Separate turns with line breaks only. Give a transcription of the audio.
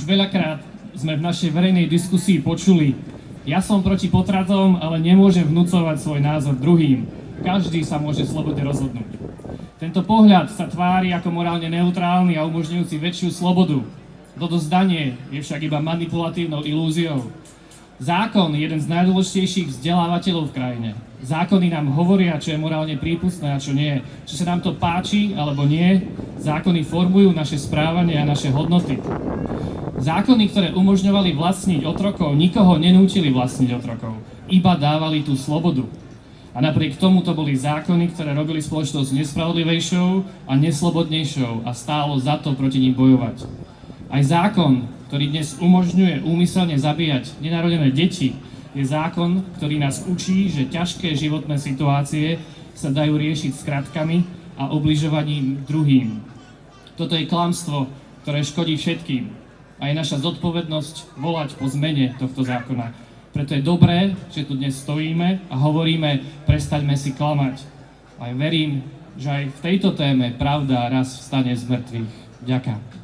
Už veľakrát sme v našej verejnej diskusii počuli: ja som proti potratom, ale nemôžem vnúcovať svoj názor druhým. Každý sa môže slobodne rozhodnúť. Tento pohľad sa tvári ako morálne neutrálny a umožňujúci väčšiu slobodu. Toto zdanie je však iba manipulatívnou ilúziou. Zákon je jeden z najdôležitejších vzdelávateľov v krajine. Zákony nám hovoria, čo je morálne prípustné a čo nie. Či sa nám to páči alebo nie, zákony formujú naše správanie a naše hodnoty. Zákony, ktoré umožňovali vlastniť otrokov, nikoho nenútili vlastniť otrokov, iba dávali tú slobodu. A napriek tomu to boli zákony, ktoré robili spoločnosť nespravodlivejšou a neslobodnejšou a stálo za to proti nim bojovať. Aj zákon, ktorý dnes umožňuje úmyselne zabíjať nenarodené deti, je zákon, ktorý nás učí, že ťažké životné situácie sa dajú riešiť skratkami a ubližovaním druhým. Toto je klamstvo, ktoré škodí všetkým. A je naša zodpovednosť volať po zmene tohto zákona. Preto je dobré, že tu dnes stojíme a hovoríme: prestaňme si klamať. A verím, že aj v tejto téme pravda raz vstane z mŕtvych. Ďakujem.